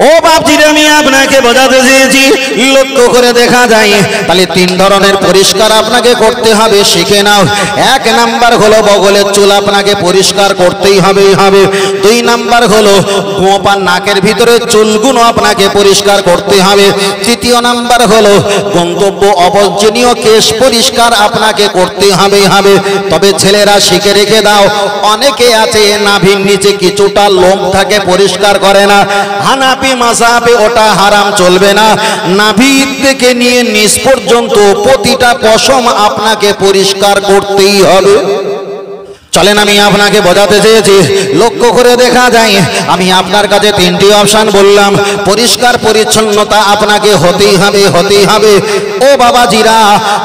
ও বাপজিরা, আমি আপনাকে বোঝাতে চেয়েছি, লক্ষ্য করে দেখা যায় তাহলে তিন ধরনের পরিষ্কার আপনাকে করতে হবে, শিখে নাও। এক নাম্বার হলো বগলের চুল আপনাকে পরিষ্কার করতেই হবে। দুই নাম্বার হলো গোপা নাকের ভিতরে চুলগুলো আপনাকে পরিষ্কার করতে হবে। তৃতীয় নাম্বার হলো গন্তব্য অবর্জনীয় কেশ পরিষ্কার আপনাকে করতে হবে। তবে ছেলেরা শিখে রেখে দাও, অনেকে আছে নাভির নিচে কিছুটা লোম থাকে, পরিষ্কার করে না। হানাফি মাযহাবে ওটা হারাম, চলবে না। নাভি থেকে নিয়ে নিচ পর্যন্ত প্রতিটা পশম আপনাকে পরিষ্কার করতেই হবে। চলেন, আমি আপনাকে বোঝাতে চেয়েছি, লক্ষ্য করে দেখা যায় আমি আপনার কাছে তিনটি অপশন বললাম। পরিষ্কার পরিচ্ছন্নতা আপনাকে হতেই হবে। ও বাবাজিরা,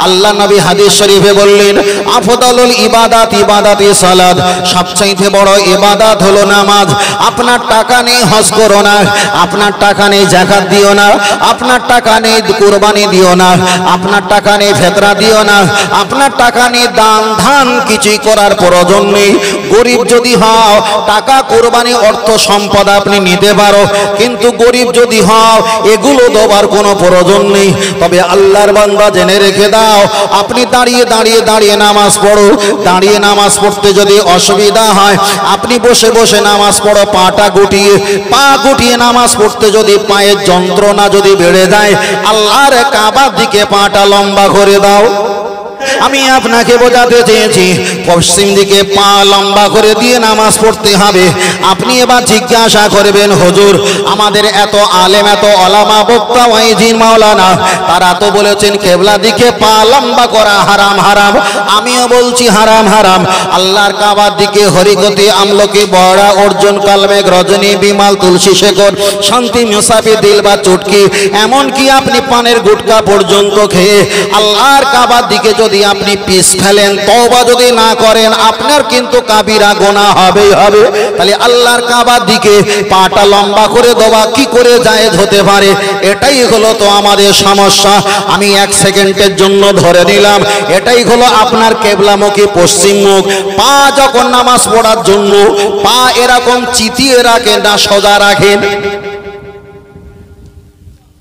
আল্লাহ নবী হাদিস শরীফে বললেন, আফদালুল ইবাদাতি সালাত, সবচাইতে বড় ইবাদত হলো নামাজ। আপনার টাকা নেই হজ করো না, আপনার টাকা নেই যাকাত দিও না, আপনার টাকা নেই কুরবানি দিও না, আপনার টাকা নেই ফিতরা দিও না, আপনার টাকা নেই দান ধান কিছুই করার প্রয়োজন নেই। গরিব যদি হও, টাকা কুরবানি অর্থ সম্পদ আপনি নিতে পারো, কিন্তু গরিব যদি হও এগুলো দেওয়ার কোনো প্রয়োজন নেই। তবে আল্লাহর বান্দা, জেনে রেখে দাও, আপনি দাঁড়িয়ে নামাজ পড়ো। দাঁড়িয়ে নামাজ পড়তে যদি অসুবিধা হয়, আপনি বসে বসে নামাজ পড়ো। পা গুটিয়ে নামাজ পড়তে যদি পায়ের যন্ত্রণা যদি বেড়ে যায়, আল্লাহর কাবার দিকে পাটা লম্বা করে দাও। আমি আপনাকে বোঝাতে চেয়েছি, পশ্চিম দিকে পা লম্বা করে দিয়ে নামাজ পড়তে হবে। আপনি এবার জিজ্ঞাসা করবেন, হুজুর, আমাদের এত আলেম, এত ওলামা, বক্তা, ওয়াইজিন, মাওলানা, তারা তো বলেছেন কিবলা দিকে পা লম্বা করা হারাম। আমিও বলছি হারাম। আল্লাহর কাবার দিকে হরিকতি, আমলকি, বড়া, অর্জুন, কালমেঘ, রজনী, বিমাল, তুলসী, শেকর, শান্তি, মুসাফি, দিল বা চুটকি, এমনকি আপনি পানের গুটকা পর্যন্ত খেয়ে আল্লাহর কাবার দিকে যদি আপনি পিস ফেলেন, তওবা যদি না করেন, আপনার কিন্তু কাবিরা গুনাহ হবে। তাহলে আল্লাহর কাবার দিকে পাটা লম্বা করে দেওয়া কি করে জায়েজ হতে পারে? এটাই হলো তো আমাদের সমস্যা। আমি এক সেকেন্ডের জন্য ধরে নিলাম এটাই হলো আপনার কিবলামুখী পশ্চিম মুখ। পা যখন নামাজ পড়ার জন্য পা এরকম চিতিয়ে রাখেন না সোজা রাখেন?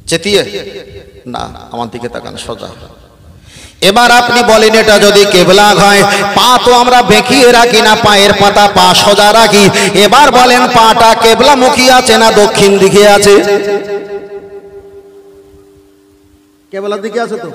চিতিয়ে না, আমার দিকে তাকান, সোজা। এবার আপনি বলেন, এটা যদি কিবলা হয়, পা তো আমরা বেঁকিয়ে রাখি না, পায়ের পাতা পা সোজা রাখি। এবার বলেন, পাটা কিবলামুখী আছে না দক্ষিণ দিকে আছে? কিবলার দিকে আছে তো।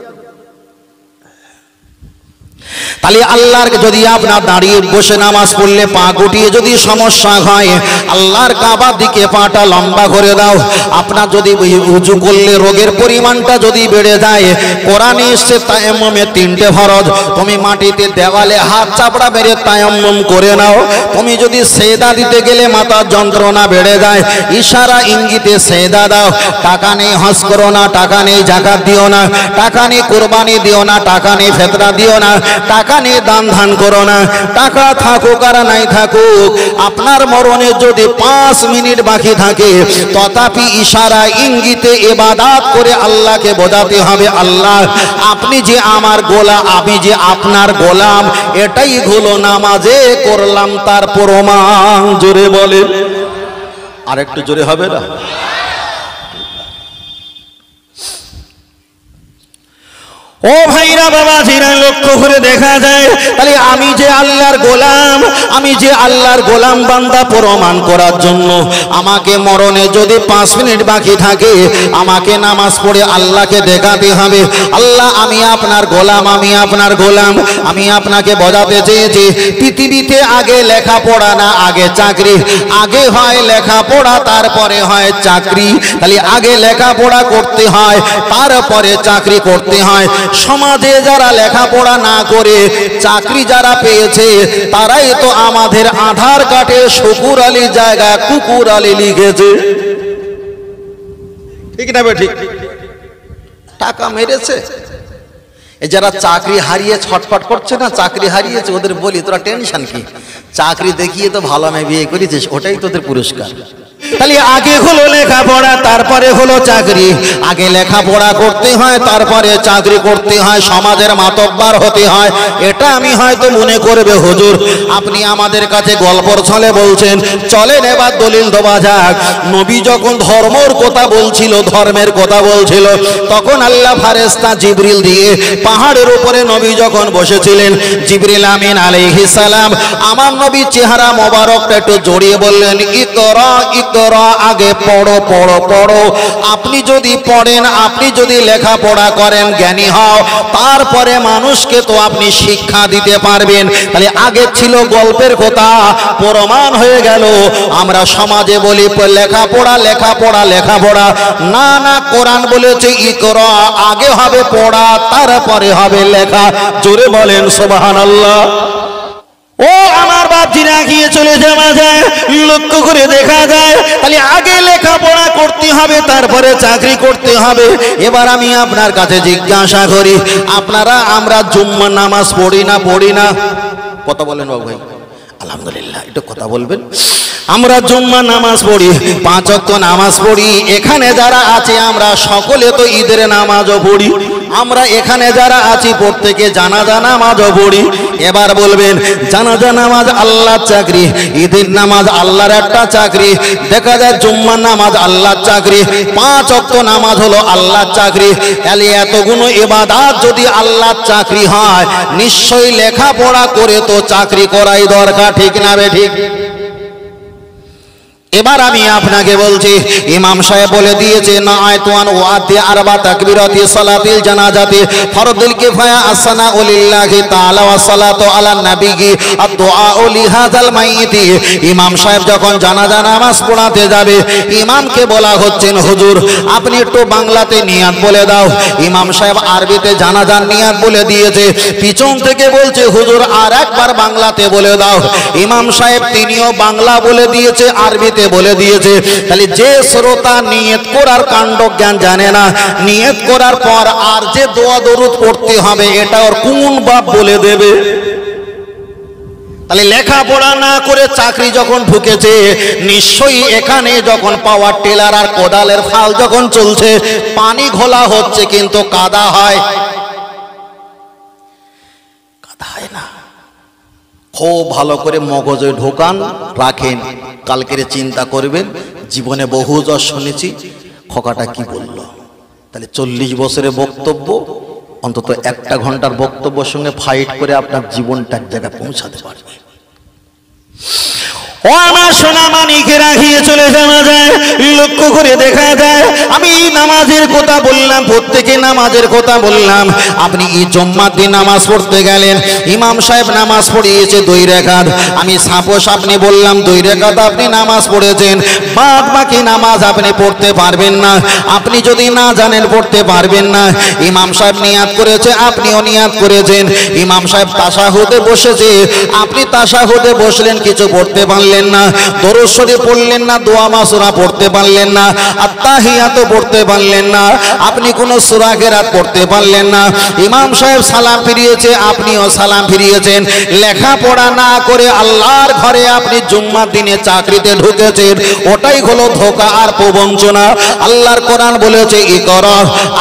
তাহলে আল্লাহর, যদি আপনার দাঁড়িয়ে বসে নামাজ পড়লে পা গুটিয়ে যদি সমস্যা হয়, আল্লাহর কাবার দিকে পাটা লম্বা করে দাও। আপনার যদি উজু করলে রোগের পরিমাণটা যদি বেড়ে যায়, কোরআনে এসেছে তায়াম্মুমে তিনটে ফরজ। তুমি মাটিতে দেওয়ালে হাত চাপড়া মেরে তায়াম্মুম করে নাও। তুমি যদি সেজদা দিতে গেলে মাথার যন্ত্রণা বেড়ে যায়, ইশারা ইঙ্গিতে সেজদা দাও। টাকা নেই হজ করো না, টাকা নেই যাকাত দিও না, টাকা নেই কুরবানি দিও না, টাকা নেই ফিতরা দিও না, টাকা নিয়ে দান ধান করো না। টাকা থাকুক আর নাই থাকুক, আপনার মরণে যদি 5 মিনিট বাকি থাকে, তথাপি ইশারা ইঙ্গিতে ইবাদত করে আল্লাহকে বোঝাতে হবে, আল্লাহ আপনি যে আমার গোলাম, আমি যে আপনার গোলাম, এটাই হলো নামাজে করলাম তার প্রমাণ। জোরে বলেন, আর একটু জোরে হবে না? ও ভাইরা, বাবাজিরা, লক্ষ্য করে দেখা যায় তাহলে আমি যে আল্লাহর গোলাম, আমি যে আল্লাহর গোলাম বান্দা প্রমাণ করার জন্য আমাকে মরণে যদি 5 মিনিট বাকি থাকে, আমাকে নামাজ পড়ে আল্লাহকে দেখাতে হবে, আল্লাহ আমি আপনার গোলাম, আমি আপনার গোলাম। আমি আপনাকে বোঝাতে চেয়েছি, পৃথিবীতে আগে লেখাপড়া না, আগে চাকরি। আগে হয় লেখাপড়া, তারপরে হয় চাকরি। তাহলে আগে লেখাপড়া করতে হয়, তারপরে চাকরি করতে হয়। সমাজে যারা লেখাপড়া না করে চাকরি যারা পেয়েছে, তারাই তো আমাদের আধার কার্ডে শুকুর আলী জায়গা কুকুর আলী লিখেছে, ঠিক না? ঠিক, টাকা মেরেছে। যারা চাকরি হারিয়ে ছটফট করছে না, চাকরি হারিয়েছে, ওদের বলি, তোরা টেনশন কি? চাকরি দেখিয়ে তো ভালো মেয়ে বিয়ে করেছিস, ওটাই তোদের পুরস্কার। তাহলে আগে হলো লেখাপড়া, তারপরে হলো চাকরি। আগে লেখাপড়া করতে হয়, তারপরে চাকরি করতে হয়, সমাজের মাতব্বর হতে হয়। এটা আমি হয়তো মনে করবে হুজুর আপনি আমাদের কাছে গল্পর ছলে বলছেন, চলেন এবার দলিল দেওয়া যাক। নবী যখন ধর্মের কথা বলছিল, ধর্মের কথা বলছিল, তখন আল্লাহ ফেরেশতা জিবরিল দিয়ে পাহাড়ের উপরে নবী যখন বসেছিলেন, জিবরিল আমিন আলাইহিস সালাম আমার নবী চেহারা মোবারকটা একটু জড়িয়ে বললেন, ইকরা ইকরা, আগে পড়ো পড়ো পড়ো। আপনি যদি পড়েন, আপনি যদি লেখাপড়া করেন, জ্ঞানী হও, তারপরে মানুষকে তো আপনি শিক্ষা দিতে পারবেন। তাহলে আগে ছিল গল্পের কথা, প্রমাণ হয়ে গেল। আমরা সমাজে বলি লেখাপড়া লেখাপড়া লেখাপড়া, না না, কোরআন বলেছে ইকরা, আগে হবে পড়া, তারপরে হবে লেখা। জোরে বলেন সুবহানাল্লাহ। ও আমার বাপজিরা, গিয়ে চলে যাওয়া যায়, লক্ষ্য করে দেখা যায় তাহলে আগে লেখাপড়া করতে হবে, তারপরে চাকরি করতে হবে। এবার আমি আপনার কাছে জিজ্ঞাসা করি, আপনারা আমরা জুম্মা নামাজ পড়ি না পড়ি না? কথা বলেন বাবু ভাই, আলহামদুলিল্লাহ, একটু কথা বলবেন। আমরা জুম্মা নামাজ পড়ি, 5 ওয়াক্ত নামাজ পড়ি। এখানে যারা আছে আমরা সকলে তো ঈদের নামাজও পড়ি। আমরা এখানে যারা আছি প্রত্যেকে জানাজা নামাজও পড়ি। এবার বলবেন জানাজা নামাজ আল্লাহর চাকরি, ঈদের নামাজ আল্লাহর একটা চাকরি। দেখা যায় জুম্মা নামাজ আল্লাহর চাকরি, 5 ওয়াক্ত নামাজ হলো আল্লাহর চাকরি। তাহলে এতগুলো ইবাদত যদি আল্লাহর চাকরি হয়, নিশ্চয়ই লেখাপড়া করে তো চাকরি করাই দরকার, ঠিক না বে ঠিক? এবার আমি আপনাকে বলছি, ইমাম সাহেব বলে দিয়েছে না আয়তুন ওয়াদি আরবা তাকবীরাতি সালাতিল জানাজাতি ফরদুল কিফায়া আসনা লিল্লাহি তাআলা ওয়া সালাতু আলা নবিয়্যি আদ-দুআ লিহাযাল মাইয়িতি। ইমাম সাহেব যখন জানাজা নামাজ পড়াতে যাবে, ইমামকে বলা হচ্ছেন হুজুর আপনি একটু বাংলাতে নিয়াত বলে দাও। ইমাম সাহেব আরবিতে জানাজার নিয়াত বলে দিয়েছে, পিছন থেকে বলছে হুজুর আর একবার বাংলাতে বলে দাও। ইমাম সাহেব তিনিও বাংলা বলে দিয়েছে, আরবিতে বলে দিয়েছে। তাহলে যে শ্রোতা নিয়ত করার কাণ্ড জ্ঞান জানে না, নিয়ত করার পর আর যে দোয়া দরুদ পড়তে হবে এটা ওর কোন বাপ বলে দেবে? তাহলে লেখাপড়া না করে চাকরি যখন ঢুকেছে, নিশ্চয়ই এখানে যখন পাওয়ার টেলার আর কোদালের ফাল যখন চলছে, পানি ঘোলা হচ্ছে কিন্তু কাদা হয়? কাদা হয় না। খুব ভালো করে মগজে ঢোকান, রাখেন, কালকের চিন্তা করবেন। জীবনে বহু জন শুনেছি খোকাটা কি বলল। তাহলে 40 বছরের বক্তব্য, অন্তত 1 ঘন্টার বক্তব্যের সঙ্গে ফাইট করে আপনার জীবনটা এক জায়গায় পৌঁছাতে পারবে। ও আমার সোনা মানিকেরা, গিয়ে চলে যাওয়া যায়, লক্ষ্য করে দেখা যায় আমি নামাজের কথা বললাম, প্রত্যেকে নামাজের কথা বললাম। আপনি এই জুম্মার দিন নামাজ পড়তে গেলেন, ইমাম সাহেব নামাজ পড়িয়েছে 2 রাকাত। আমি সাপোজ আপনি বললাম 2 রাকাত আপনি নামাজ পড়েছেন, বাদ বাকি নামাজ আপনি পড়তে পারবেন না। আপনি যদি না জানেন পড়তে পারবেন না। ইমাম সাহেব নিয়াত করেছে, আপনিও নিয়াত করেছেন। ইমাম সাহেব তাশাহুদে বসেছে, আপনি তাশাহুদে বসলেন, কিছু পড়তে পারলেন না, দরুদ শরীফ পড়লেন না, দোয়া মাসুরা পড়তে পারলেন না, আত্তাহিয়াত পড়তে পারলেন না, আপনি কোন সূরা কেরাত পড়তে পারলেন না। ইমাম সাহেব সালাম ফিরিয়েছে, আপনিও সালাম ফিরিয়েছেন। লেখাপড়া না করে আল্লাহর ঘরে আপনি জুম্মার দিনে চাকরিতে ঢুকেছেন, ওটাই হলো ধোঁকা আর প্রবঞ্চনা। আল্লাহর কোরআন বলেছে ইকরা,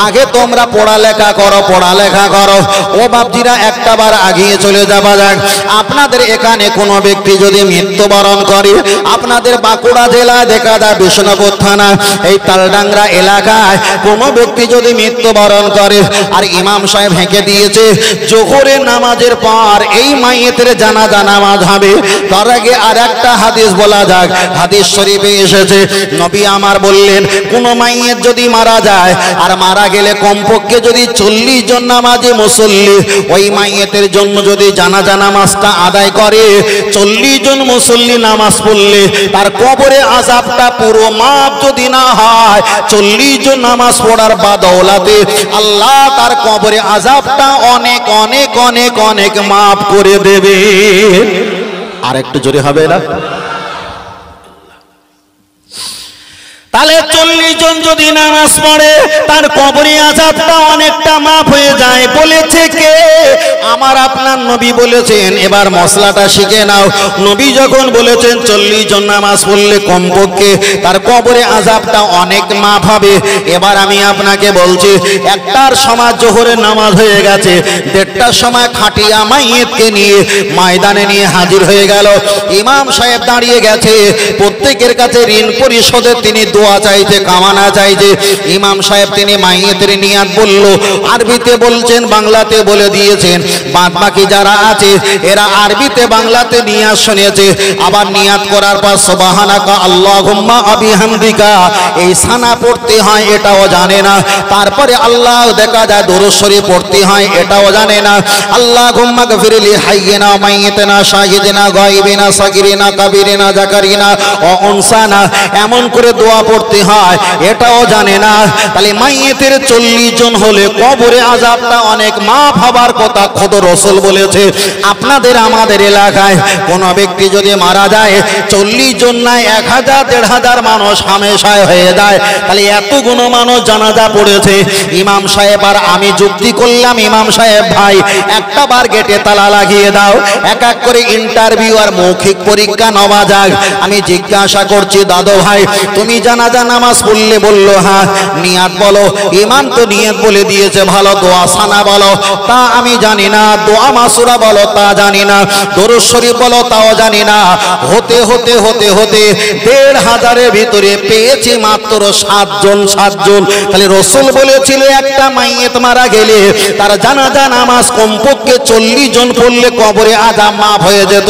আগে তোমরা পড়ালেখা করো, পড়ালেখা করো। ও বাপজিরা, একটাবার আগিয়ে চলে যাওয়া যাক। আপনাদের এখানে কোনো ব্যক্তি যদি মৃত্যুবরণ করে, আপনাদের বাঁকুড়া জেলা দেখা যায় বিষ্ণুপুর থানা এই তালডাংরা এলাকায় কোনো ব্যক্তি যদি মৃত্যুবরণ করে আর ইমাম সাহেব হেঁকে দিয়েছে জোহরের নামাজের পর এই মাইয়েতের জানাজা নামাজ হবে, তার আগে আর একটা হাদিস বলা যাক। হাদিস শরীফে এসেছে, নবী আমার বললেন কোন মাইয়েত যদি মারা যায় আর মারা গেলে কমপক্ষে যদি 40 জন নামাজি মুসল্লি ওই মাইয়েতের জন্য যদি জানাজা নামাজটা আদায় করে, 40 জন মুসল্লি নামাজ পড়লে তার কবরে আযাবটা পুরো মাফ যদি না হয়, 40 জন নামাজ পড়ার বাদৌলাতে আল্লাহ তার কবরে আযাবটা অনেক অনেক অনেক অনেক মাফ করে দেবে। আর একটু জোরে হবে না? তাহলে 40 জন যদি নামাজ পড়ে তার কবরে আযাবটা অনেকটা মাফ হয়ে যায়। বলেছে কে? আমার আপনার নবী বলেছেন। এবার মশলাটা শিখে নাও। নবী যখন বলেছেন 40 জন নামাজ পড়লে কমপক্ষে তার কবরে আযাবটা অনেক মাফ হবে। এবার আমি আপনাকে বলছি, একটার সময় জোহরের নামাজ হয়ে গেছে, 1:30টার সময় খাটিয়া মাইয়েতকে নিয়ে ময়দানে নিয়ে হাজির হয়ে গেল। ইমাম সাহেব দাঁড়িয়ে গেছে, প্রত্যেকের কাছে ঋণ পরিশোধের তিনি দোয়া চাইছে, কামনা চাইছে। ইমাম সাহেব তিনি মাইয়েতের নিয়াত বলল, আরবিতে বলছেন, বাংলাতে বলে দিয়েছেন। বাদ বাকি যারা আছে এরা আরবিতে বাংলাতে নিয়াত শুনেছে। আবার নিয়াত করার পর সুবহানাকা আল্লাহুম্মা বিহামদিকা এই সানা পড়তে হয় এটাও জানে না। তারপরে আল্লাহ দেখা যায় দরুদ শরীফ পড়তে হয় এটাও জানে না। আল্লাহুম্মা গফিরলি হাইয়িনা মাইয়িতিনা শাহিদিনা গায়বিনা সাগিরিনা কাবিরিনা যাকারিনা ও উনসানা এমন করে দোয়া পড়তে হয় এটাও জানে না। তাহলে মাইয়েতের 40 জন হলে কবরে আযাবটা অনেক মাফ হবার কথা খোদ রাসূল বলেছে। আপনাদের আমাদের এলাকায় কোন ব্যক্তি যদি মারা যায় 40 জন নাই 1000 1500 মানুষ হামেশায় হয়ে যায়। তাহলে এতগুলো মানুষ জানাজা পড়েছে। ইমাম সাহেব আর আমি যুক্তি করলাম, ইমাম সাহেব ভাই একটা বার গেটে তালা লাগিয়ে দাও, এক এক করে ইন্টারভিউ আর মৌখিক পরীক্ষা নেওয়া যাক। আমি জিজ্ঞাসা করছি, দাদু ভাই তুমি জানাজা নামাজ পড়লে? বললো হ্যাঁ। নিয়াত বলো। ইমাম তো নিয়াত বলে দিয়েছে, ভালো দোয়া সানা বলো, তা আমি জানি না। দোয়া মাসুরা বলো, তা জানি না। দরুদ শরীফ বলো, তাও জানি না। হতে হতে হতে হতে 1500-এর ভিতরে পেয়েছি মাত্র 7 জন। তাহলে রাসূল বলেছিল একটা মাইয়েত মারা গেলে তার জানাজা নামাজ কমপক্ষে 40 জন পড়লে কবরে আযাব মাফ হয়ে যেত।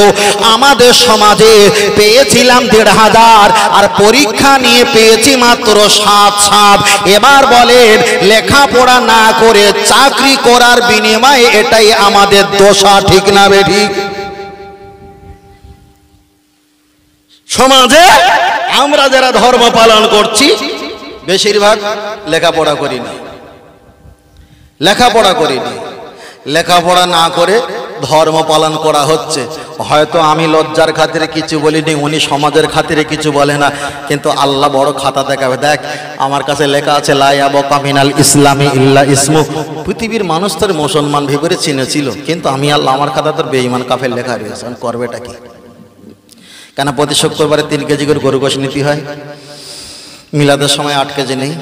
আমাদের সমাজে পেয়েছিলাম 1500 আর পরীক্ষা নিয়ে পেয়েছি মাত্র 7। এবার বলেন, লেখাপড়া না করে চাকরি করার বিনিময়ে এটাই আমাদের দোষা, ঠিক না বেঠিক? সমাজে আমরা যারা ধর্ম পালন করছি বেশিরভাগ লেখাপড়া করিনি। লেখাপড়া না করে ধর্ম পালন করা হচ্ছে। হয়তো আমি লজ্জার খাতিরে কিছু বলিনি, উনি সমাজের খাতিরে কিছু বলে না, কিন্তু আল্লাহ বড় খাতা দেখাবে। দেখ আমার কাছে লেখা আছে লা ইয়াবকা মিনাল ইসলামি ইল্লা ইসমু। পৃথিবীর মানুষ তোর মুসলমান ভেবে চিনেছিল, কিন্তু আমি আল্লাহ আমার খাতা তোর বেঈমান কাফের লেখা রয়েছে। করবেটা কি? কেন প্রতি শুক্রবারে 3 কেজি করে গরু গোশ নীতি হয়, মিলাদের সময় 8 কেজি নেই,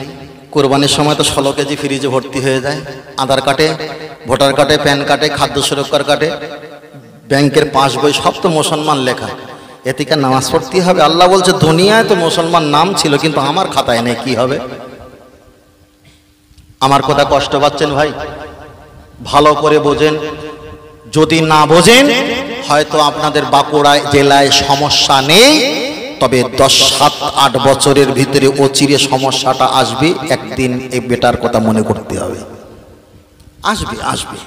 কোরবানির সময় তো 16 কেজি ফ্রিজে ভর্তি হয়ে যায়। আধার কার্ডে, ভোটার কার্ডে, প্যান কার্ডে, খাদ্য সুরক্ষার কার্ডে, ব্যাংকের পাস বই সব তো মুসলমান লেখা। এদিকে নামাজ পড়তে হবে। আল্লাহ বলছে দুনিয়ায় তো মুসলমান নাম ছিল, কিন্তু আমার খাতায় নেই। কি হবে? আমার কথা কষ্ট পাচ্ছেন ভাই? ভালো করে বোঝেন। যদি না বোঝেন হয়তো আপনাদের বাঁকুড়া জেলায় সমস্যা নেই, তবে 10-7-8 বছরের ভিতরে অচিরে সমস্যাটা আসবে। একদিন এই বেটার কথা মনে করতে হবে। আসবে।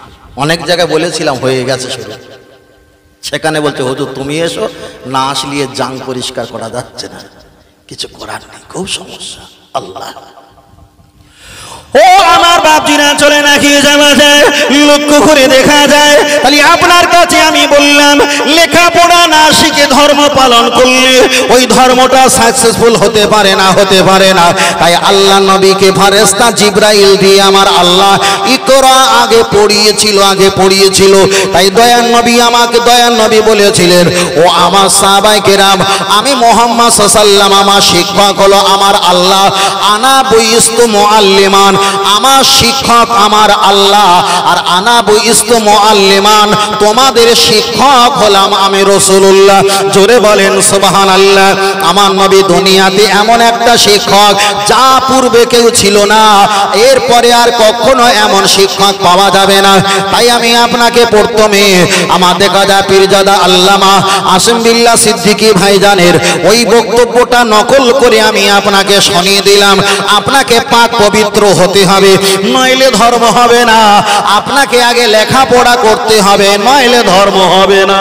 অনেক জায়গায় বলেছিলাম, হয়ে গেছে শুরু। সেখানে বলছে হুজুর তুমি এসো, না আসলে জাং পরিষ্কার করা যাচ্ছে না, কিছু করার নেই, খুব সমস্যা। আল্লাহ ও আমার বাপজিরা চলে নাকি জামাতে লক্ষ্য করে দেখা যায়। তাহলে আপনার কাছে আমি বললাম, লেখাপড়া না শিখে ধর্ম পালন করলে ওই ধর্মটা সাকসেসফুল হতে পারে না। তাই আল্লাহ নবীকে ফেরেশতা জিবরাইল দিয়ে আমার আল্লাহ ইকরা আগে পড়িয়েছিল। তাই দয়ার নবী আমাকে দয়ার নবী বলেছিলেন, ও আমার সাহাবায়ে কেরাম, আমি মুহাম্মদ সাল্লাল্লাহু আলাইহি ওয়াসাল্লাম, আমার শিক্ষক হলো আমার আল্লাহ। আনা বুইস্তু মুআল্লিমান, আমার শিক্ষক আমার আল্লাহ, আর আনা বুইস্তু মুআল্লিমান, তোমাদের শিক্ষক হলাম আমি রাসূলুল্লাহ। জোরে বলেন সুবহানাল্লাহ। আমার নবী দুনিয়াতে এমন একটা শিক্ষক যা পূর্বে কেউ ছিল না, এরপরে আর কখনো এমন শিক্ষক পাওয়া যাবে না। তাই আমি আপনাকে প্রথমে আমার দেখা যায় পীরজাদা আল্লামা আসিম বিল্লাহ সিদ্দিকী ভাইজানের ওই বক্তব্যটা নকল করে আমি আপনাকে শুনিয়ে দিলাম। আপনাকে পাক পবিত্র হতে হবে, নইলে ধর্ম হবে না। আপনাকে আগে লেখাপড়া করতে হবে, নইলে ধর্ম হবে না।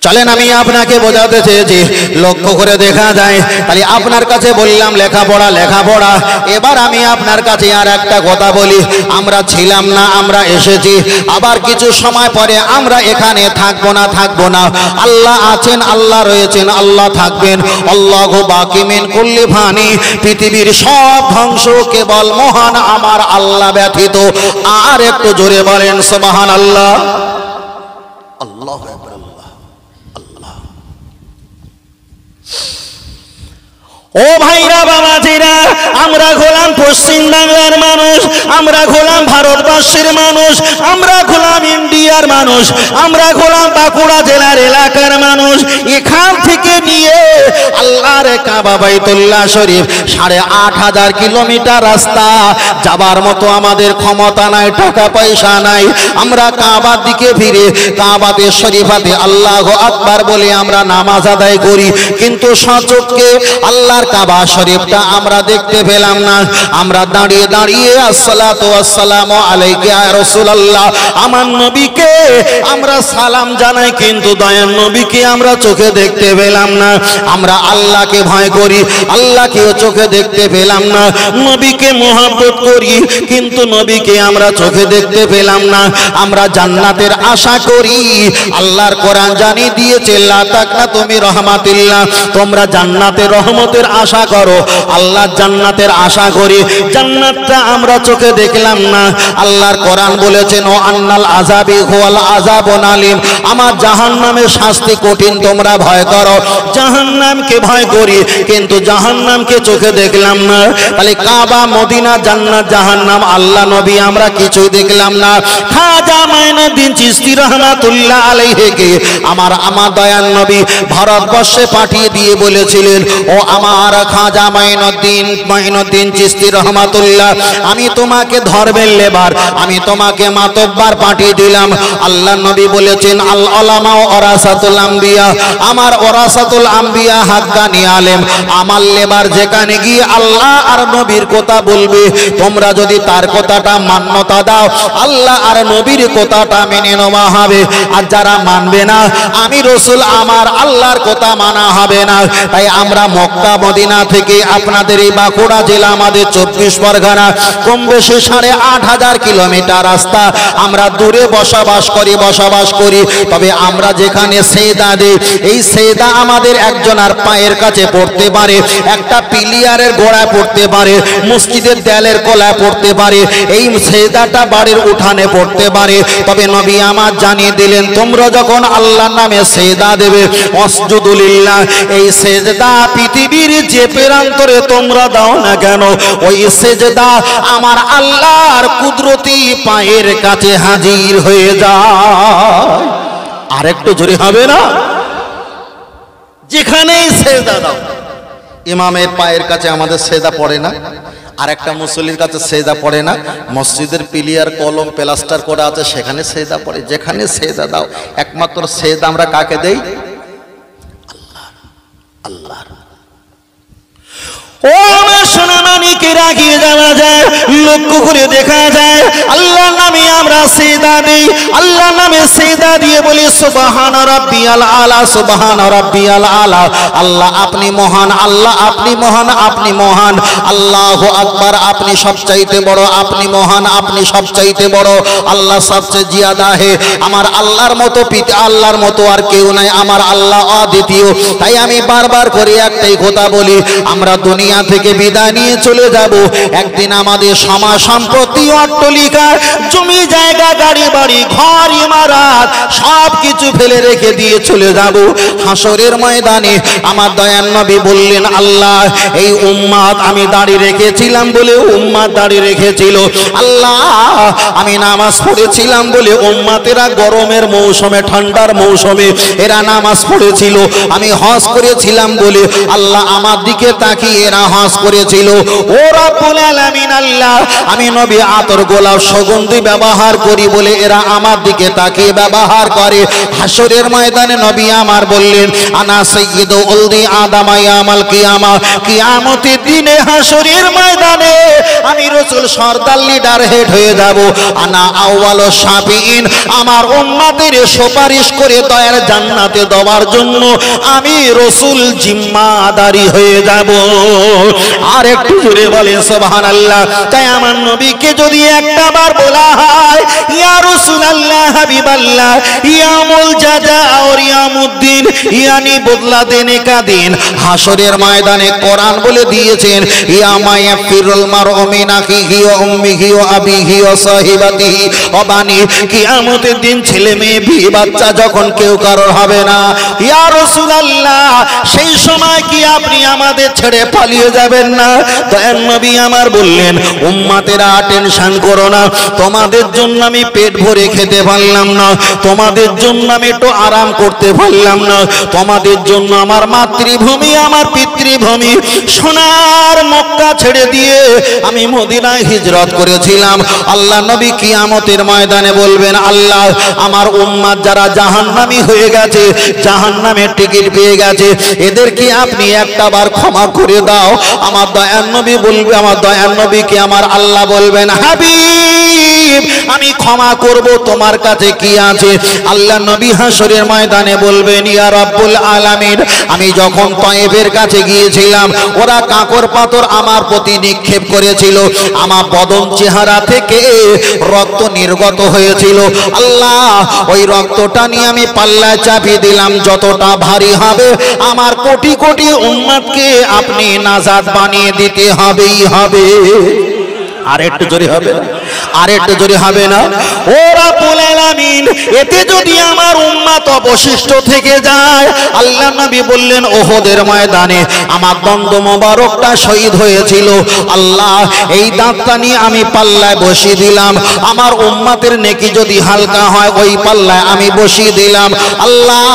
চলেন আমি আপনাকে বোঝাতে চেয়েছি, লক্ষ্য করে দেখা যায়। তাহলে আপনার কাছে বললাম লেখাপড়া। এবার আমি আপনার কাছে আর একটা কথা বলি, আমরা ছিলাম না, আমরা এসেছি, আবার কিছু সময় পরে আমরা এখানে থাকবো না। আল্লাহ আছেন, আল্লাহ রয়েছেন, আল্লাহ থাকবেন। আল্লাহু বাকি মিন কুল্লি ফানি, পৃথিবীর সব ধ্বংস কেবল মহান আমার আল্লাহ ব্যতীত। আর একটু জোরে বলেন সুবহানাল্লাহ। আল্লাহু আকবার। ও ভাইরা বাবাজিরা, আমরা গোলাম পশ্চিম বাংলার মানুষ, আমরা গোলাম ভারতবর্ষের মানুষ, আমরা গোলাম ইন্ডিয়ার মানুষ, আমরা গোলাম বাঁকুড়া জেলার এলাকার মানুষ। এখান থেকে নিয়ে আল্লাহর কাবা বাইতুল্লাহ শরীফ ৮,৫০০ কিলোমিটার রাস্তা যাবার মতো আমাদের ক্ষমতা নাই, টাকা পয়সা নাই। আমরা কাবার দিকে ফিরে কাবাতে শরীফাতে আল্লাহু আকবার বলে আমরা নামাজ আদায় করি, কিন্তু সচক্ষে আল্লাহর কাবা শরীফটা আমরা দেখতে পেলাম না। আমরা দাঁড়িয়ে আসসালাতু ওয়াসসালামু আলাইকা ইয়া রাসূলুল্লাহ, আমার নবীকে আমরা সালাম জানাই, কিন্তু দয়ার নবীকে আমরা চোখে দেখতে পেলাম না। আমরা আল্লাহকে ভয় করি, আল্লাহকেও চোখে দেখতে পেলাম না। নবীকে মহব্বত করি, কিন্তু নবীকে আমরা চোখে দেখতে পেলাম না। আমরা জান্নাতের আশা করি, আল্লাহর কোরআন জানিয়ে দিয়েছে লা তাকনাতু মির রাহমাতিল্লাহ, তোমরা জান্নাতের রহমতের আশা করো। আল্লাহ জান্নাতের আশা করি, জান্নাতটা আমরা চোখে দেখলাম না। আল্লাহর কোরআন বলেছেন ও আন্নাল আযাবি হুয়াল আযাবুন আলীম, আমার জাহান্নামের শাস্তি কঠিন, তোমরা ভয় করো। জাহান্নামকে ভয় করি, কিন্তু জাহান্নামকে চোখে দেখলাম না। তাহলে কাবা, মদিনা, জান্নাত, জাহান্নাম, আল্লাহ, নবী আমরা কিছুই দেখলাম না। খাজা মাইনুদ্দিন চিশতি রাহমাতুল্লাহ আলাইহিকে আমার দয়ার নবী ভারতবর্ষে পাঠিয়ে দিয়ে বলেছিলেন, ও আমার খাজা মাইনুদ্দিন চিশতি রাহমাতুল্লাহ, আমি তোমাকে ধরবেন লেবার, আমি তোমাকে মাতব্বার পাঠিয়ে দিলাম। আল্লাহ নবী বলেছেন আল উলামা ওয়ারাসাতুল আম্বিয়া, আমার ওয়ারাসাতুল আম্বিয়া হাক্কানি আলেম, আমার লেবার যেখানে গিয়ে আল্লাহ আর নবীর কথা বলবে, তোমরা যদি তার কথাটা মান্যতা দাও, আল্লাহ আর নবীর কথাটা মেনে নেওয়া হবে। আর যারা মানবে না, আমি রাসূল আমার আল্লাহর কথা মানা হবে না। তাই আমরা মক্কা মদিনা থেকে আপনাদের এই বাঁকুড়া জেলা, আমাদের 24 পরগনা, কম বেশি ৮,৫০০ কিলোমিটার রাস্তা। আমরা দূরে বসবাস করি, তবে আমরা যেখানে সেজদা দিই, এই সেজদা আমাদের একজনের পায়ের কাছে পড়তে পারে, একটা পিলিয়ারের গোড়ায় পড়তে পারে, মসজিদের দেয়ালের কোলায় পড়তে পারে, এই সেজদাটা বাড়ির উঠানে পড়তে পারে। তবে নবী আমার জানিয়ে দিলেন, তোমরা যখন আল্লাহর নামে সেজদা দেবে, ওয়াসজুদু লিল্লাহ, এই সেজদা পৃথিবীর যে প্রান্তরে তোমরা দাও না কেন, ওই সেজদা আমার আল্লাহর কুদরতি পায়ের কাছে হাজির হয়ে যায়। আরেকটু জোরে হবে না? যেখানেই সেজদা দাও, ইমামের পায়ের কাছে আমাদের সেজদা পড়ে না, আর একটা মুসল্লির কাছে সেজদা পড়ে না, মসজিদের পিলিয়ার কলম প্লাস্টার করা আছে সেখানে সেজদা পড়ে। যেখানে সেজদা দাও, একমাত্র সেজদা আমরা কাকে দেই? আল্লাহ। ও আমার সোনামানিকে রাখিয়ে যাওয়া যায়, লক্ষ্য করে দেখা যায় আল্লাহর নামে আমরা সেজদা দিই, আল্লাহর নামে সেজদা দিয়ে বলি সুবহান রাব্বিয়াল আলা, সুবহান রাব্বিয়াল আলা। আল্লাহ আপনি মহান, আল্লাহ আপনি মহান, আপনি মহান, আল্লাহু আকবার, আপনি সবচাইতে বড়, আপনি মহান, আপনি সবচাইতে বড়, আল্লাহ সবচেয়ে জিয়াদা হে। আমার আল্লাহর মতো আল্লাহর মতো আর কেউ নাই, আমার আল্লাহ অদ্বিতীয়। তাই আমি বারবার করে একটাই কথা বলি, আমরা দুনিয়া থেকে বিদায় নিয়ে চলে যাব, একদিন আমাদের সমাজ সম্পত্তি, অট্টালিকা, জমি জায়গা, গাড়ি বাড়ি, ঘর ইমারত সব কিছু ফেলে রেখে দিয়ে চলে যাব হাসরের ময়দানে। আমার দয়ার নবী বললেন, আল্লাহ এই উম্মত আমি দাঁড়িয়ে রেখেছিলাম বলে উম্মত দাঁড়িয়ে রেখেছিল, আল্লাহ আমি নামাজ পড়েছিলাম বলে উম্মতেরা গরমের মৌসুমে, ঠান্ডার মৌসুমে এরা নামাজ পড়েছিল, আমি হজ করেছিলাম বলে আল্লাহ আমার দিকে তাকিয়ে মদিনা হজ করেছিল। ও রব্বুল আলামিন আল্লাহ, আমি নবী আতর গোলাপ সুগন্ধি ব্যবহার করি বলে এরা আমার দিকে তাকিয়ে ব্যবহার করে। হাসরের ময়দানে নবী আমার বললেন, আনা সাইয়্যিদু উলদি আদম ইয়াউমাল কিয়ামা, কিয়ামতের দিনে হাসরের ময়দানে আমি রাসূল সরদার লিডার হেড হয়ে যাব। আনা আউয়ালু শাফিঈন, আমার উম্মতের সুপারিশ করে দয়ার জান্নাতে দেওয়ার জন্য আমি রাসূল জিম্মাদারি হয়ে যাব। আর একটু জোরে বলেন সুবহানাল্লাহ। তাই আমার নবীকে যদি একটা বার বলা হয় ইয়া রাসূলুল্লাহ হাবিবাল্লাহ, ইয়ামুল জাযা আর ইয়ামুদ্দিন, ইয়ানি বদলা দেনে কা দিন। হাসরের ময়দানে কোরআন বলে দিয়েছেন, ইয়া মায়াফিরুল মারউ মিন আখিহি ওয়া উম্মিহি ওয়া আবিহি ওয়া সাহিবাতিহি ওয়া বানি। কিয়ামতের দিন ছেলে মেয়ে বিয়ে বাচ্চা যখন কেউ কারোর হবে না, ইয়া রাসূলুল্লাহ সেই সময় কি আপনি আমাদের ছেড়ে পালিয়ে যাবেন না? দয়ার নবী আমার বললেন, উম্মতেরা টেনশন করো না, তোমাদের জন্য আমি পেট ভরে খেতে পারলাম না, তোমাদের জন্য আমি একটু আরাম করতে পারলাম না, তোমাদের জন্য আমার মাতৃভূমি আমার পিতৃভূমি সোনার মক্কা ছেড়ে দিয়ে আমি মদিনায় হিজরত করেছিলাম। আল্লাহ নবী কিয়ামতের ময়দানে বলবেন, আল্লাহ আমার উম্মত যারা জাহান্নামী হয়ে গেছে, জাহান্নামের টিকিট পেয়ে গেছে, এদেরকে আপনি একটা বার ক্ষমা করে দাও। আমার দয়ার নবী বলবে, আমার দয়ার নবীকে আমার আল্লাহ বলবেন, হাবিব আমি ক্ষমা করব, তোমার কাছে কি আছে? আল্লাহ নবী হাসরের ময়দানে বলবেন, ইয়া রাব্বুল আলামিন, আমি যখন তায়েফের কাছে গিয়েছিলাম ওরা কাঁকর পাথর আমার প্রতি নিক্ষেপ করেছিল, আমার বদন চেহারা থেকে রক্ত নির্গত হয়েছিল। আল্লাহ ওই রক্তটা নিয়ে আমি পাল্লায় চাপিয়ে দিলাম, যতটা ভারী হবে আমার কোটি কোটি উম্মতকে আপনি নাজাত বানিয়ে দিতে হবেই হবে। আর একটু জোরে হবে না, আর একটু জোরে হবে না। ও রাব্বুল আলামিন, এতে যদি আমার উম্মত অবশিষ্ট থেকে যায়, আল্লাহ নবী বললেন ওহদের ময়দানে আমার দন্দ মোবারকটা শহীদ হয়েছিল, আল্লাহ এই দাঁতটা নিয়ে আমি পাল্লায় বসিয়ে দিলাম, আমার উম্মতের নেকি যদি হালকা হয় ওই পাল্লায় আমি বসিয়ে দিলাম। আল্লাহ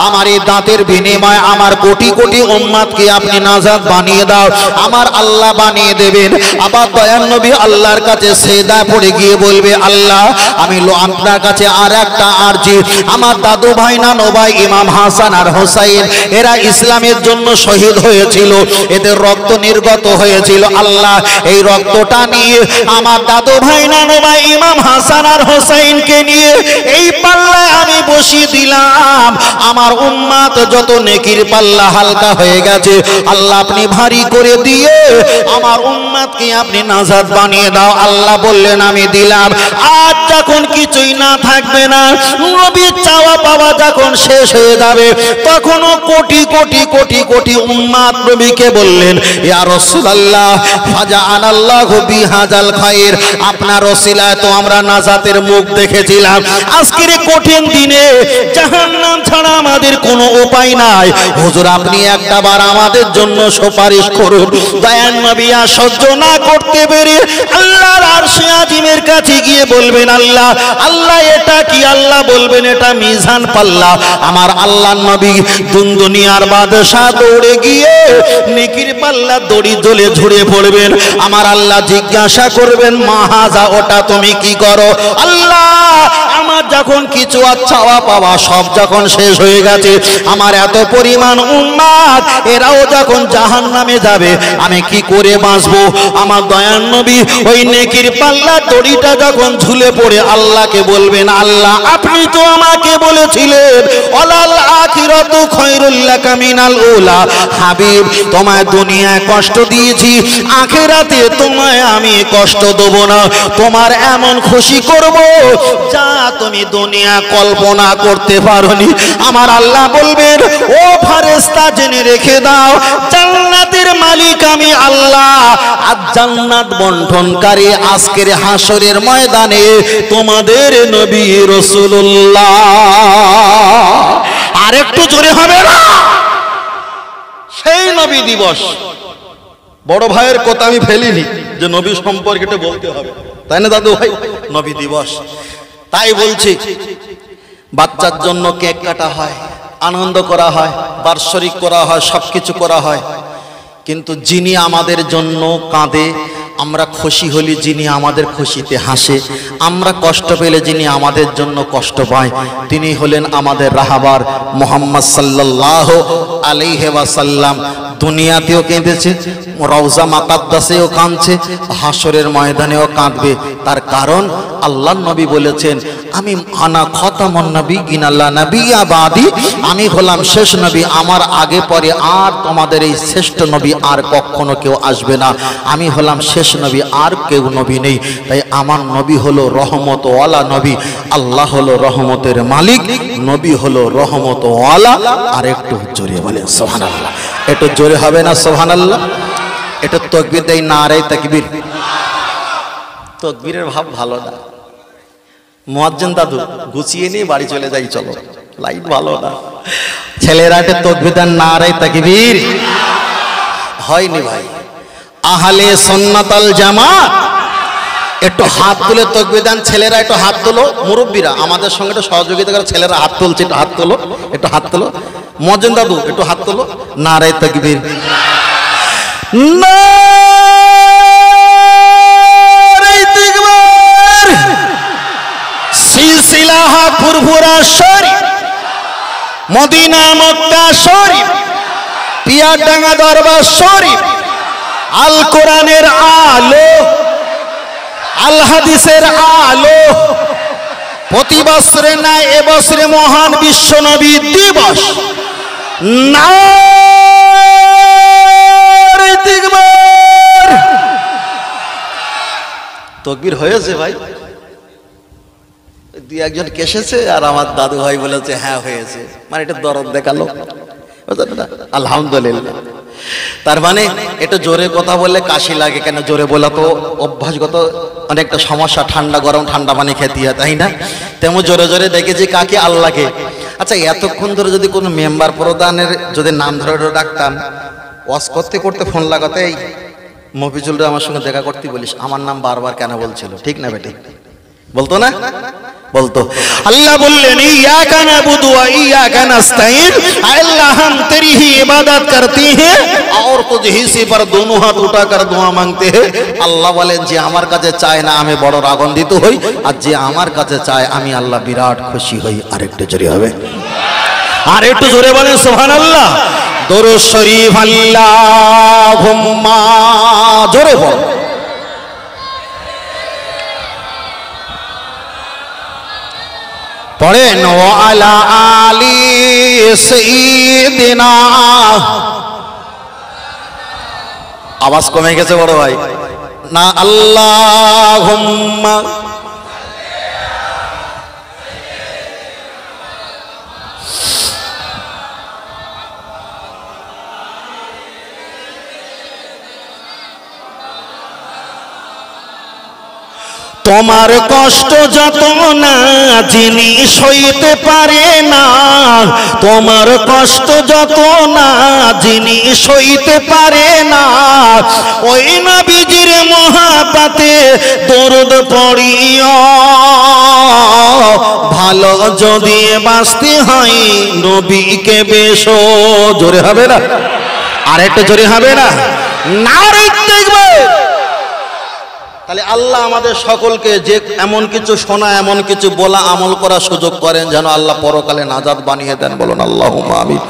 আমার এই দাঁতের বিনিময়ে আমার কোটি কোটি উম্মতকে আপনি নাজাত বানিয়ে দাও। আমার আল্লাহ বানিয়ে দেবেন। আবার দয়ার নবী আল্লাহর কাছে সেজদা পড়ে গিয়ে বলবে, আল্লাহ আমি আপনার কাছে আর একটা আরজি, আমার দাদু ভাই নানু ভাই ইমাম হাসান আর হোসাইন এরা ইসলামের জন্য শহীদ হয়েছিল, এদের রক্ত নির্গত হয়েছিল, আল্লাহ এই রক্তটা নিয়ে আমার দাদু ভাই নানু ভাই ইমাম হাসান আর হোসাইনকে নিয়ে এই পাল্লায় আমি বসিয়ে দিলাম। আমার উম্মত যত নেকির পাল্লা হালকা হয়ে গেছে, আল্লাহ আপনি ভারী করে দিয়ে আমার উম্মতকে আপনি নাজাত বানিয়ে দাও। আল্লাহ বললেন আমি দিলাম। আজ যখন কিছুই না থাকবে না, নবীর চাওয়া পাওয়া যখন শেষ হয়ে যাবে, তখনও কোটি কোটি কোটি কোটি উম্মত নবীকে বললেন, ইয়া রাসূলুল্লাহ ফাজআনাল্লাহু বিহাযাল খায়র, আপনার ওসিলায় তো আমরা নাজাতের মুখ দেখেছিলাম, আজকের কঠিন দিনে জাহান্নাম ছাড়া আমাদের কোনো উপায় নাই, হুজুর আপনি একটাবার আমাদের জন্য সুপারিশ করুন। দয়ার নবী আর সহ্য না করতে পেরে আল্লাহর আরশে আজিমের কাছে গিয়ে বলবেন, আল্লাহ আল্লাহ এটা কি? আল্লাহ বলবেন এটা মিজান পাল্লা। আমার আল্লাহর নবী দুনিয়ার বাদশা দৌড়ে গিয়ে নেকির পাল্লা দড়ি জ্বলে ঝরে পড়বেন। আমার আল্লাহ জিজ্ঞাসা করবেন, মাহাজা ওটা তুমি কি করো? আল্লাহ আমার যখন কিছু চাওয়া পাওয়া সব যখন শেষ হয়ে গেছে, আমার এত পরিমাণ উম্মত এরাও যখন জাহান্নামে যাবে, আমি কি করে বাঁচবো? আমার দয়ার নবী ওই নেকির পাল্লা দড়িটা যখন ঝুলে পড়ে আল্লাহকে বলবেন, আল্লাহ আপনি তো আমাকে বলেছিলেন ওয়ালাল আখিরাতু খায়রুল লাকা মিনাল উলা, হাবিব তোমায় দুনিয়ায় কষ্ট দিয়েছি, আখিরাতে তোমায় আমি কষ্ট দেব না, তোমার এমন খুশি করব যা তুমি দুনিয়া কল্পনা করতে পারোনি। আমার আল্লাহ বলবেন, ও ফেরেশতা জেনে রেখে দাও, জান্নাতের মালিক আমি আল্লাহ, আর জান্নাত বন্টনকারী আজকের হাসরের ময়দানে তোমাদের নবী রাসূলুল্লাহ। আর একটু জোরে হবে না? সেই নবী দিবস। বড় ভাইয়ের কথা আমি ফেলিনি যে নবী সম্পর্কে এটা বলতে হবে, তাই না দাদু ভাই? নবী দিবস, তাই বলছি বাচ্চার জন্য কেক কাটা হয়, আনন্দ করা হয়, বার্ষিক করা হয়, সবকিছু করা হয়, কিন্তু যিনি আমাদের জন্য কাঁদে, আমরা খুশি হলে যিনি আমাদের খুশিতে হাসে, আমরা কষ্ট পেলে যিনি আমাদের জন্য কষ্ট পায়, তিনি হলেন আমাদের রাহবার মুহাম্মদ সাল্লাল্লাহু আলাইহি ওয়াসাল্লাম। দুনিয়াতেও কেঁদেছে, রওজা মাকাদ্দাসেও কাঁদছে, হাসরের ময়দানেও কাঁদবে। তার কারণ আল্লাহর নবী বলেছেন, আমি আনা খতামুন নবিয়্যিন লা নাবিয়্যা বাদি, আমি হলাম শেষ নবী, আমার আগে পরে আর তোমাদের এই শ্রেষ্ঠ নবী আর কখনো কেউ আসবে না। আমি হলাম শেষ নবী, আর কেউ নবী নেই। তাই আমার নবী হলো রহমতওয়ালা নবী। আল্লাহ হলো রহমতের মালিক, নবী হলো রহমতওয়ালা। আর একটু জোরে বলেন সুবহানাল্লাহ। একটু জোরে হবে না সুবহানাল্লাহ? এটা তাকবীর দেই, নারে তাকবীর। তাকবীরের ভাব ভালো না। মুয়াজ্জিন দাদু গুছিয়ে নিয়ে বাড়ি চলে যাই, চলো, লাইট ভালো না। ছেলেরা এটা তাকবীর দেন, নারে তাকবীর। হয়নি ভাই। আহলে সুন্নাত ওয়াল জামাত একটু হাত তুলে তাকবীর দেন। ছেলেরা একটু হাত তোলো, মুরব্বীরা আমাদের সঙ্গে একটু সহযোগিতা করে। ছেলেরা হাত তুলছে, একটু হাত তোলো, একটু হাত তোলো। মুয়াজ্জিন দাদু একটু হাত তোলো, নারে তাকবীর। সিলসিলাহা ফুরফুরা শরীফ, মদিনা মক্কা শরীফ, পিয়ারডাঙ্গা দরবার শরীফ, আল কোরআনের আলো, আল হাদিসের আলো। প্রতি বছরে না এবছরে মহান বিশ্ব নবী দিবস। নারে তাকবীর। তাকবীর হয়েছে ভাই? দুই একজন কেসেছে আর আমার দাদু ভাই বলেছে হ্যাঁ হয়েছে, মানে এটা দরদ দেখালো। আলহামদুলিল্লাহ। তার মানে এটা জোরে কথা বললে কাশি লাগে, কেন জোরে বলা তো অভ্যাসগত অনেকটা সমস্যা, ঠান্ডা গরম ঠান্ডা পানি খেতে হয়, তাই না? তেমন জোরে জোরে দেখেছি কাকে, আল্লাহকে। আচ্ছা, এতক্ষণ ধরে যদি কোনো মেম্বার প্রধানের যদি নাম ধরে ডাকতাম, ওয়াজ করতে করতে ফোন লাগাতে, এই মফিজুলরা আমার সঙ্গে দেখা করতে বলিস, আমার নাম বারবার কেন বলছিল, ঠিক না বেটি? বলতো না? বলতো। আল্লাহ বললেন ইয়াকা নাবুদু ওয়া ইয়াকা নাস্তাইন, আল্লাহ हम तेरी ही इबादत करते हैं और तुझे से पर दोनों हाथ उठाकर दुआ मांगते हैं। আল্লাহ বলেন যে আমার কাছে চায় না আমি বড় রাগান্বিত হই, আর যে আমার কাছে চায় আমি আল্লাহ বিরাট খুশি হই। আরেকটু জোরে হবে, আর একটু জোরে বলেন সুবহানাল্লাহ। দরুদ শরীফ আল্লাহুম্মা, জোরে বল। পড়েন ওয়া আলা আলি সাইয়্যিদিনা। আওয়াজ কমে গেছে বড় ভাই না? আল্লাহুম্মা তোমার কষ্ট যত না যিনি সইতে পারে না, তোমার কষ্ট যত না যিনি সইতে পারে না, ওই নবীজির মহাপাতে দরুদ পড়িও। ভালো যদি বাঁচতে হয় নবীকে বেশো। জোরে হবে না? আর একটু জোরে হবে না? নারে তাকবীর। তাহলে আল্লাহ আমাদের সকলকে যে এমন কিছু শোনা, এমন কিছু বলা, আমল করার সুযোগ করেন, যেন আল্লাহ পরকালে নাজাত বানিয়ে দেন। বলুন আল্লাহুম্মা আমিন।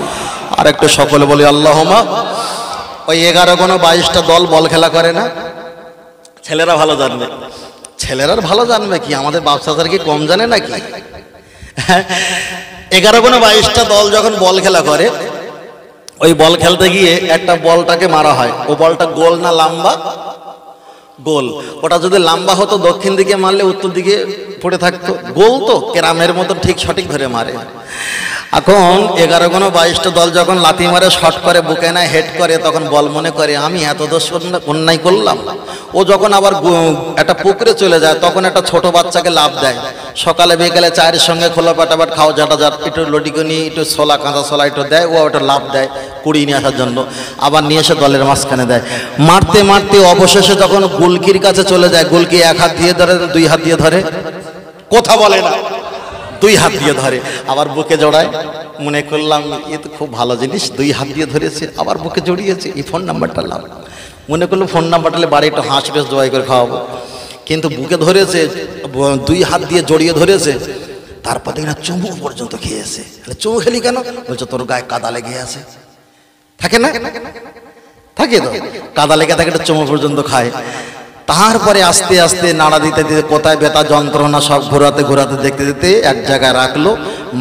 আর একটু সকলে বলি আল্লাহুম্মা। ওই 11 কোনো 22টা দল বল খেলা করে না? ছেলেরা ভালো জানবে। ছেলেরা ভালো জানবে কি, আমাদের বাচ্চাদের কি কম জানে নাকি? 11 কোনো 22টা দল যখন বল খেলা করে, ওই বল খেলতে গিয়ে একটা বলটাকে মারা হয়। ও বলটা গোল না লম্বা? গোল। ওটা যদি লম্বা হতো দক্ষিণ দিকে মারলে উত্তর দিকে পড়ে থাকতো। গোল তো কেরামের মতো ঠিক সঠিক ধরে মারে। এখন 11 কোনো 22টা দল যখন লাথি মারে, শট করে, বুকে নেয়, হেড করে, তখন বল মনে করে আমি এত দোষ অন্যায় করলাম। ও যখন আবার একটা পুকুরে চলে যায়, তখন একটা ছোট বাচ্চাকে লাভ দেয়। সকালে বিকেলে চায়ের সঙ্গে খোলা পাটাপাট খাও জাটাজাট, একটু লটিকনি, একটু ছোলা, কাঁচা ছোলা একটু দেয়, ও একটা লাভ দেয় কুড়িয়ে নিয়ে আসার জন্য। আবার নিয়ে এসে দলের মাঝখানে দেয়। মারতে মারতে অবশেষে যখন গোলকির কাছে চলে যায়, গোলকি 1 হাত দিয়ে ধরে, 2 হাত দিয়ে ধরে, কথা বলে না, দুই হাত দিয়ে ধরে, আবার বুকে জড়ায়। মনে করলাম এ তো খুব ভালো জিনিস, দুই হাত দিয়ে ধরেছে আবার বুকে জড়িয়েছে, এই ফোন নাম্বারটা লাভ। মনে করলো ফোন নাম্বারটা বাড়ি একটু হাঁস বেশ জবাই করে খাওয়াবো, কিন্তু বুকে ধরেছে, দুই হাত দিয়ে জড়িয়ে ধরেছে। তারপর দেখি না চুমু পর্যন্ত খেয়েছে। চুমু খেলি কেন? বলছে তোর গায়ে কাদা লেগে আছে। থাকে না? থাকে তো, কাদা লেগে থাকে, একটা চুমু পর্যন্ত খায়। তারপরে আস্তে আস্তে নাড়া দিতে দিতে কোথায় ব্যথা যন্ত্রণা সব ঘোরাতে ঘোরাতে দেখতে দেখতে এক জায়গায় রাখলো,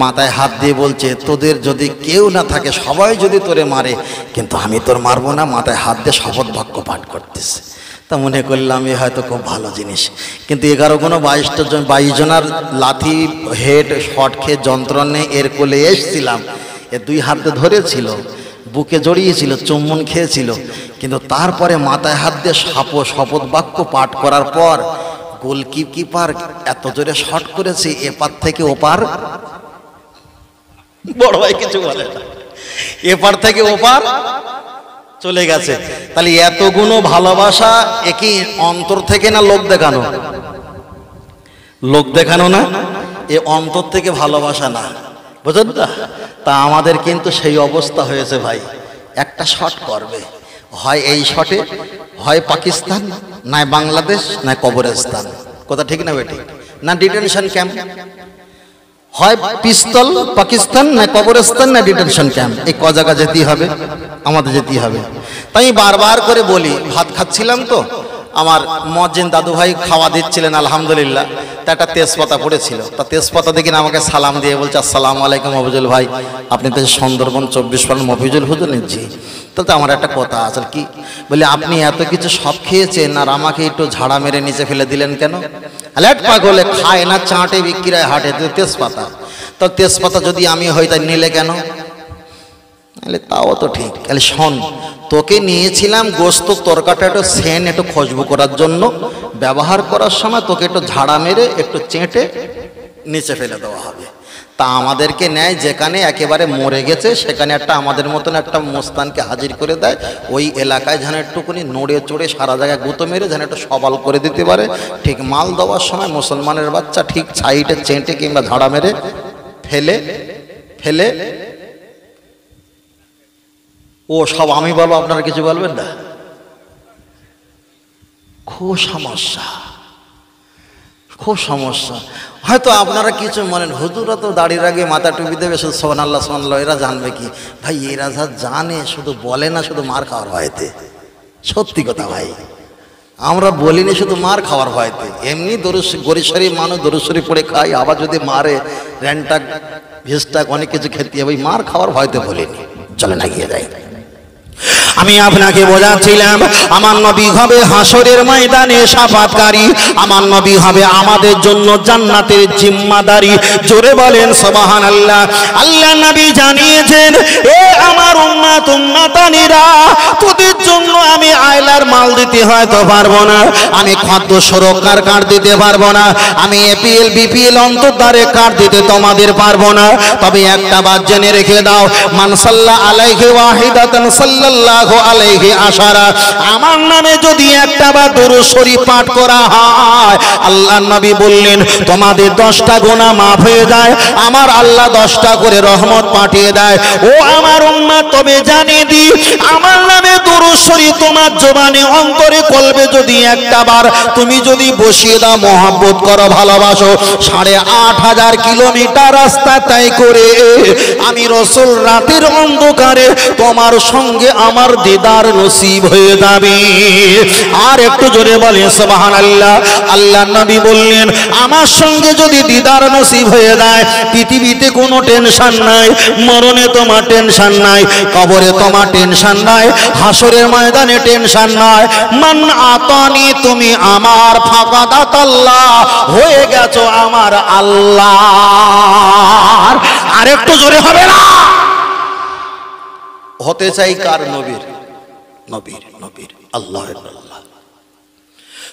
মাথায় হাত দিয়ে বলছে তোদের যদি কেউ না থাকে, সবাই যদি তোরে মারে, কিন্তু আমি তোর মারবো না। মাথায় হাত দিয়ে শপথ বাক্য পাঠ করতেছে। তা মনে করলাম এ হয়তো খুব ভালো জিনিস, কিন্তু 22 জনার লাথি হেড শট খেয়ে যন্ত্রণে এর কোলে এসছিলাম। এ দুই হাতে ধরেছিল, বুকে জড়িয়েছিল, চুম্বন খেয়েছিল, কিন্তু তারপরে মাথায় হাত দিয়ে শপথ বাক্য পাঠ করার পর গোলকিপার এত জোরে শট করেছে, এপার থেকে ওপার, বড় ভাই কিছু বলে না, এপার থেকে ওপার চলে গেছে। তাহলে এত গুণ ভালোবাসা একই অন্তর থেকে না লোক দেখানো? লোক দেখানো না, এ অন্তর থেকে ভালোবাসা না, বুঝলেন না? তা আমাদের কিন্তু সেই অবস্থা হয়েছে ভাই। একটা শট করবে, হয় এই শটে হয় পাকিস্তান, নয় বাংলাদেশ, নয় কবরস্থান। কথা ঠিক না বেটি? না ডিটেনশন ক্যাম্প, হয় পিস্তল পাকিস্তান, না কবরস্থান, না ডিটেনশন ক্যাম্প। এই ক জায়গা যেতেই হবে, আমাদের যেতেই হবে। তাই বারবার করে বলি, ভাত খাচ্ছিলাম তো, আমার মজ্জিন দাদু ভাই খাওয়া দিচ্ছিলেন আলহামদুলিল্লাহ, তা একটা তেজপাতা পড়েছিল। তা তেজপাতা দেখি না আমাকে সালাম দিয়ে বলছে আসসালামু আলাইকুম মফিজুল ভাই, আপনি তো সুন্দরবন 24 পরগনা মফিজুল হুজুর নিচ্ছি। তো আমার একটা কথা আছে কি, বলে আপনি এত কিছু সব খেয়েছেন আর আমাকে একটু ঝাড়া মেরে নিচে ফেলে দিলেন কেন? লেট পাগলে খায় না, চাটে বিক্রি হয় হাটে তেজপাতা। তো তেজপাতা যদি আমি হই তাই নিলে কেন? তাও তো ঠিক। তাহলে শোন, তোকে নিয়েছিলাম গোস্ত তরকাটা একটু সেন একটু খুশবু করার জন্য, ব্যবহার করার সময় তোকে একটু ঝাড়া মেরে একটু চেটে নিচে ফেলে দেওয়া হবে। তা আমাদেরকে নেয় যেখানে একেবারে মরে গেছে, সেখানে একটা আমাদের মতন একটা মোস্তানকে হাজির করে দেয়, ওই এলাকায় যেন একটুকুনি নড়ে চড়ে সারা জায়গায় গুঁতো মেরে যেন একটু সবাল করে দিতে পারে। ঠিক মাল দেওয়ার সময় মুসলমানের বাচ্চা ঠিক সাইডে চেটে কিংবা ঝাড়া মেরে ফেলে ফেলে ও সব আমি বলবো, আপনারা কিছু বলবেন না। খুব সমস্যা, খুব সমস্যা। হয়তো আপনারা কিছু মনেন, হুজুরা তো দাড়ির আগে মাথা টুপি দেবে, শুধু সুবহানাল্লাহ সুবহানাল্লাহ, এরা জানবে কি? ভাই এরা যা জানে শুধু বলে না, শুধু মার খাওয়ার ভয়তে। সত্যি কথা ভাই, আমরা বলিনি শুধু মার খাওয়ার ভয়তে। এমনি গরিশরি মানুষ দরুশরি পড়ে খাই, আবার যদি মারে র্যান্টাক ভিস্টাক অনেক কিছু খেতে হবে, মার খাওয়ার ভয়তে বলিনি। চলে না গিয়ে যাই। আমি আপনাকে বোঝাচ্ছিলাম, আমার নবী হবে হাসরের ময়দানে শাফাতকারী, আমার নবী হবে আমাদের জন্য জান্নাতের জিম্মাদারি। জোরে বলেন সুবহানাল্লাহ। আল্লাহ নবী জানিয়েছেন, এ আমার উম্মত উম্মতানিরা, তোদের জন্য আমি আয়লার মাল দিতে হয়তো পারবো না, আমি খাদ্য সুরক্ষার কার্ড দিতে পারবো না, আমি এপিএল বিপিএল অন্তর্ধারে কার্ড দিতে তোমাদের পারবো না, তবে একটা বাত জেনে রেখে দাও, মান সাল্লা আলাইহি ওয়াহিদাতান সাল্লাল্লাহু আলাইহি আশারা, আমার নামে যদি একটা বা দুরূদ শরীফ পাঠ করা হয়, আল্লাহর নবী বললেন তোমাদের 10টা গুনাহ মাফ হয়ে যায়, আমার আল্লাহ 10টা করে রহমত পাঠিয়ে দেয়। ও আমার উম্মত, তবে জানিয়ে দি, আমার নামে দুরূদ শরীফ তোমার জবানে অন্তরে কলবে যদি একটা বার তুমি যদি বসিয়ে দাও, মহব্বত করো, ভালোবাসো, 8500 কিলোমিটার রাস্তা তাই করে আমি রাসূল রাতের অন্ধকারে তোমার সঙ্গে আমার দিদার নসিব হয়ে যাবে। আর একটু জোরে বলে সুবহানাল্লাহ। আল্লাহর নবী বললেন, আমার সঙ্গে যদি দিদার নসিব হয়ে যায়, পৃথিবীতে কোনো টেনশন নাই, মরণে তোমার টেনশন নাই, কবরে তোমার টেনশন নাই, হাসরের ময়দানে টেনশন নাই। মান আতানি, তুমি আমার ফাকাদাত আল্লাহ, হয়ে গেছো আমার আল্লাহ। আর একটু জোরে হবে না? হতে চাই কার? নবীর, নবীর, নবীর, আল্লাহ।